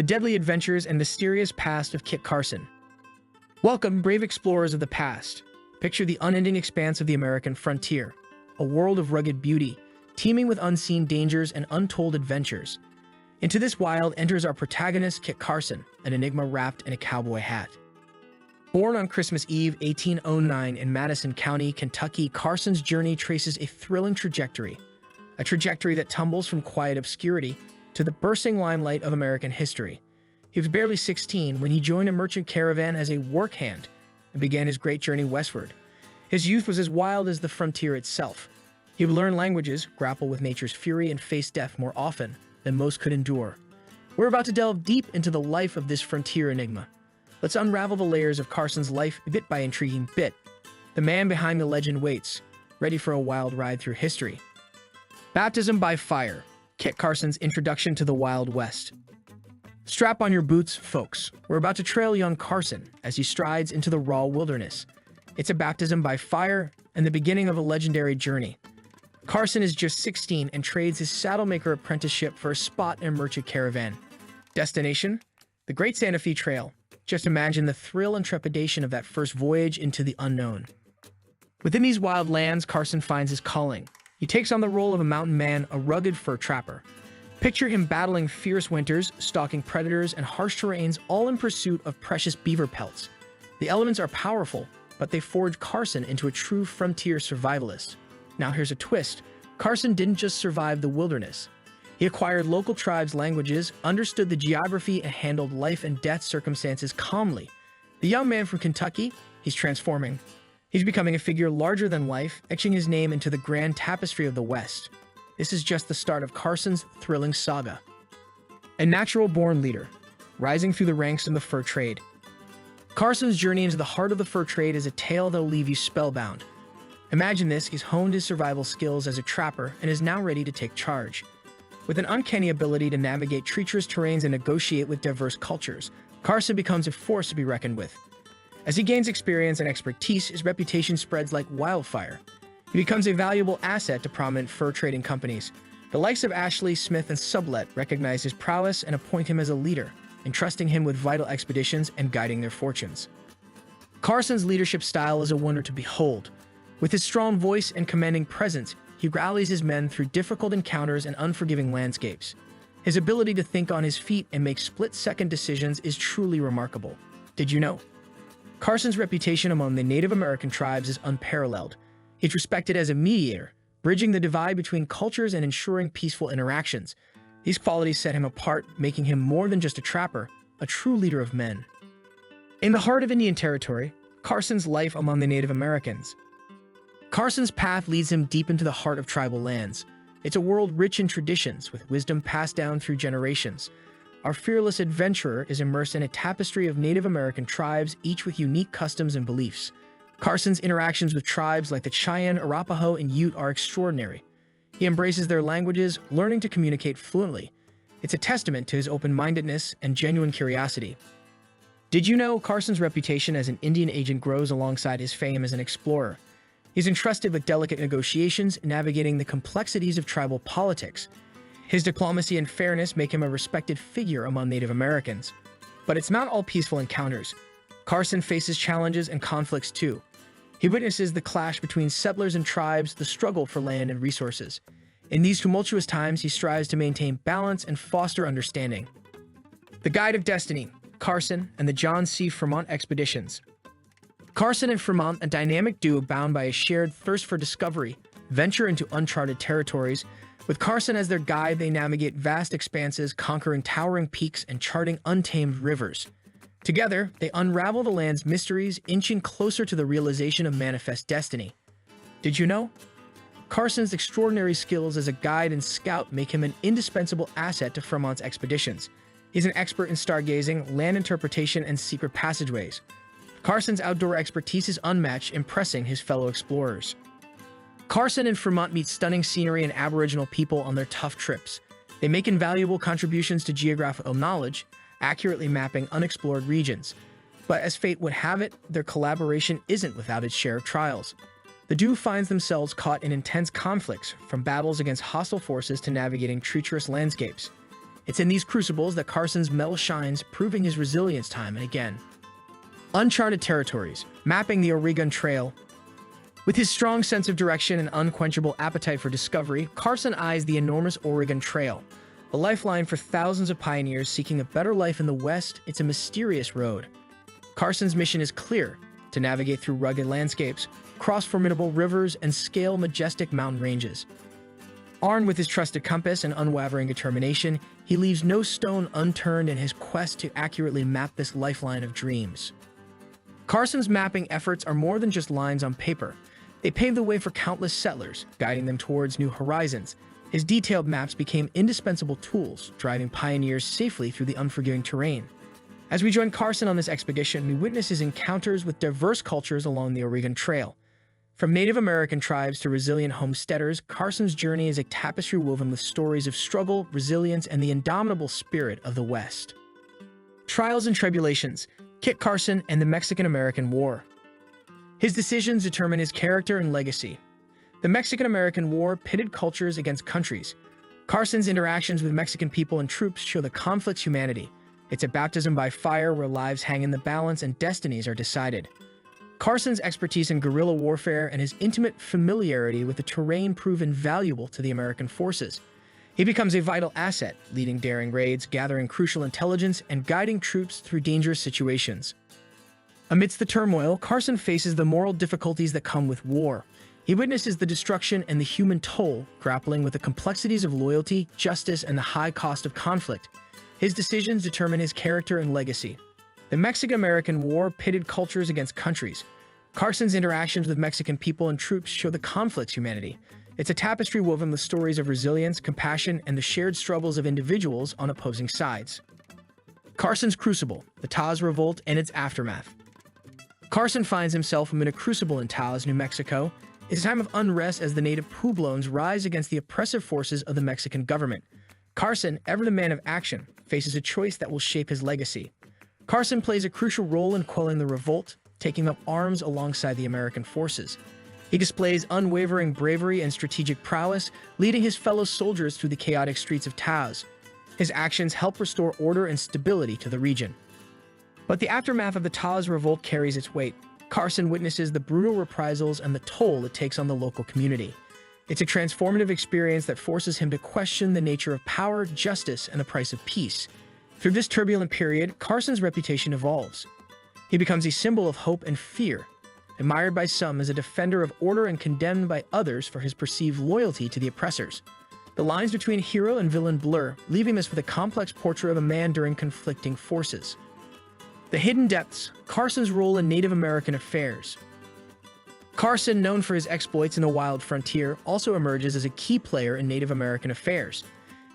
deadly adventures and mysterious past of Kit Carson. Welcome, brave explorers of the past. Picture the unending expanse of the American frontier, a world of rugged beauty, teeming with unseen dangers and untold adventures. Into this wild enters our protagonist, Kit Carson, an enigma wrapped in a cowboy hat. Born on Christmas Eve 1809 in Madison County, Kentucky, Carson's journey traces a thrilling trajectory, a trajectory that tumbles from quiet obscurity to the bursting limelight of American history. He was barely 16 when he joined a merchant caravan as a work hand and began his great journey westward. His youth was as wild as the frontier itself. He would learn languages, grapple with nature's fury, and face death more often than most could endure. We're about to delve deep into the life of this frontier enigma. Let's unravel the layers of Carson's life bit by intriguing bit. The man behind the legend waits, ready for a wild ride through history. Baptism by fire. Kit Carson's introduction to the Wild West. Strap on your boots, folks. We're about to trail young Carson as he strides into the raw wilderness. It's a baptism by fire and the beginning of a legendary journey. Carson is just 16 and trades his saddlemaker apprenticeship for a spot in a merchant caravan. Destination? The Great Santa Fe Trail. Just imagine the thrill and trepidation of that first voyage into the unknown. Within these wild lands, Carson finds his calling. He takes on the role of a mountain man, a rugged fur trapper. Picture him battling fierce winters, stalking predators, and harsh terrains, all in pursuit of precious beaver pelts. The elements are powerful, but they forge Carson into a true frontier survivalist. Now here's a twist. Carson didn't just survive the wilderness. He acquired local tribes' languages, understood the geography, and handled life and death circumstances calmly. The young man from Kentucky, he's transforming. He's becoming a figure larger than life, etching his name into the grand tapestry of the West. This is just the start of Carson's thrilling saga. A natural-born leader, rising through the ranks in the fur trade. Carson's journey into the heart of the fur trade is a tale that'll leave you spellbound. Imagine this, he's honed his survival skills as a trapper and is now ready to take charge. With an uncanny ability to navigate treacherous terrains and negotiate with diverse cultures, Carson becomes a force to be reckoned with. As he gains experience and expertise, his reputation spreads like wildfire. He becomes a valuable asset to prominent fur trading companies. The likes of Ashley, Smith, and Sublet recognize his prowess and appoint him as a leader, entrusting him with vital expeditions and guiding their fortunes. Carson's leadership style is a wonder to behold. With his strong voice and commanding presence, he rallies his men through difficult encounters and unforgiving landscapes. His ability to think on his feet and make split-second decisions is truly remarkable. Did you know? Carson's reputation among the Native American tribes is unparalleled. He's respected as a mediator, bridging the divide between cultures and ensuring peaceful interactions. These qualities set him apart, making him more than just a trapper, a true leader of men. In the heart of Indian Territory, Carson's life among the Native Americans. Carson's path leads him deep into the heart of tribal lands. It's a world rich in traditions, with wisdom passed down through generations. Our fearless adventurer is immersed in a tapestry of Native American tribes, each with unique customs and beliefs. Carson's interactions with tribes like the Cheyenne, Arapaho, and Ute are extraordinary. He embraces their languages, learning to communicate fluently. It's a testament to his open-mindedness and genuine curiosity. Did you know Carson's reputation as an Indian agent grows alongside his fame as an explorer? He's entrusted with delicate negotiations, navigating the complexities of tribal politics. His diplomacy and fairness make him a respected figure among Native Americans. But it's not all peaceful encounters. Carson faces challenges and conflicts too. He witnesses the clash between settlers and tribes, the struggle for land and resources. In these tumultuous times, he strives to maintain balance and foster understanding. The Guide of Destiny, Carson and the John C. Fremont Expeditions. Carson and Fremont, a dynamic duo bound by a shared thirst for discovery, venture into uncharted territories. With Carson as their guide, they navigate vast expanses, conquering towering peaks and charting untamed rivers. Together, they unravel the land's mysteries, inching closer to the realization of manifest destiny. Did you know? Carson's extraordinary skills as a guide and scout make him an indispensable asset to Fremont's expeditions. He's an expert in stargazing, land interpretation, and secret passageways. Carson's outdoor expertise is unmatched, impressing his fellow explorers. Carson and Fremont meet stunning scenery and Aboriginal people on their tough trips. They make invaluable contributions to geographical knowledge, accurately mapping unexplored regions. But as fate would have it, their collaboration isn't without its share of trials. The duo finds themselves caught in intense conflicts, from battles against hostile forces to navigating treacherous landscapes. It's in these crucibles that Carson's metal shines, proving his resilience time and again. Uncharted territories, mapping the Oregon Trail. With his strong sense of direction and unquenchable appetite for discovery, Carson eyes the enormous Oregon Trail. A lifeline for thousands of pioneers seeking a better life in the West, it's a mysterious road. Carson's mission is clear: to navigate through rugged landscapes, cross formidable rivers, and scale majestic mountain ranges. Armed with his trusted compass and unwavering determination, he leaves no stone unturned in his quest to accurately map this lifeline of dreams. Carson's mapping efforts are more than just lines on paper. They pave the way for countless settlers, guiding them towards new horizons. His detailed maps became indispensable tools, driving pioneers safely through the unforgiving terrain. As we join Carson on this expedition, we witness his encounters with diverse cultures along the Oregon Trail. From Native American tribes to resilient homesteaders, Carson's journey is a tapestry woven with stories of struggle, resilience, and the indomitable spirit of the West. Trials and tribulations, Kit Carson and the Mexican-American War. His decisions determine his character and legacy. The Mexican-American War pitted cultures against countries. Carson's interactions with Mexican people and troops show the conflict's humanity. It's a baptism by fire where lives hang in the balance and destinies are decided. Carson's expertise in guerrilla warfare and his intimate familiarity with the terrain prove invaluable to the American forces. He becomes a vital asset, leading daring raids, gathering crucial intelligence, and guiding troops through dangerous situations. Amidst the turmoil, Carson faces the moral difficulties that come with war. He witnesses the destruction and the human toll, grappling with the complexities of loyalty, justice, and the high cost of conflict. His decisions determine his character and legacy. The Mexican-American War pitted cultures against countries. Carson's interactions with Mexican people and troops show the conflict's humanity. It's a tapestry woven with stories of resilience, compassion, and the shared struggles of individuals on opposing sides. Carson's Crucible, the Taos Revolt and its aftermath. Carson finds himself amid a crucible in Taos, New Mexico. It's a time of unrest as the native Puebloans rise against the oppressive forces of the Mexican government. Carson, ever the man of action, faces a choice that will shape his legacy. Carson plays a crucial role in quelling the revolt, taking up arms alongside the American forces. He displays unwavering bravery and strategic prowess, leading his fellow soldiers through the chaotic streets of Taos. His actions help restore order and stability to the region. But the aftermath of the Taos Revolt carries its weight. Carson witnesses the brutal reprisals and the toll it takes on the local community. It's a transformative experience that forces him to question the nature of power, justice, and the price of peace. Through this turbulent period, Carson's reputation evolves. He becomes a symbol of hope and fear, admired by some as a defender of order and condemned by others for his perceived loyalty to the oppressors. The lines between hero and villain blur, leaving us with a complex portrait of a man during conflicting forces. The hidden depths, Carson's role in Native American affairs. Carson, known for his exploits in the wild frontier, also emerges as a key player in Native American affairs.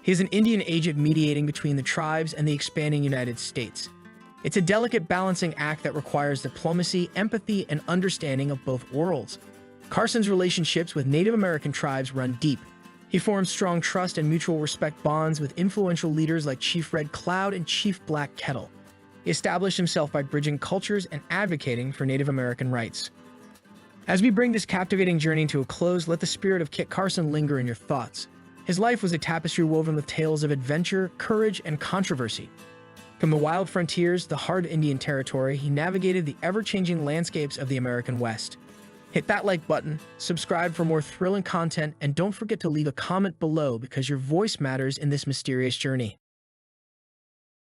He is an Indian agent mediating between the tribes and the expanding United States. It's a delicate balancing act that requires diplomacy, empathy, and understanding of both worlds. Carson's relationships with Native American tribes run deep. He forms strong trust and mutual respect bonds with influential leaders like Chief Red Cloud and Chief Black Kettle. He established himself by bridging cultures and advocating for Native American rights. As we bring this captivating journey to a close, let the spirit of Kit Carson linger in your thoughts. His life was a tapestry woven with tales of adventure, courage, and controversy. From the wild frontiers to the hard Indian territory, he navigated the ever-changing landscapes of the American West. Hit that like button, subscribe for more thrilling content, and don't forget to leave a comment below because your voice matters in this mysterious journey.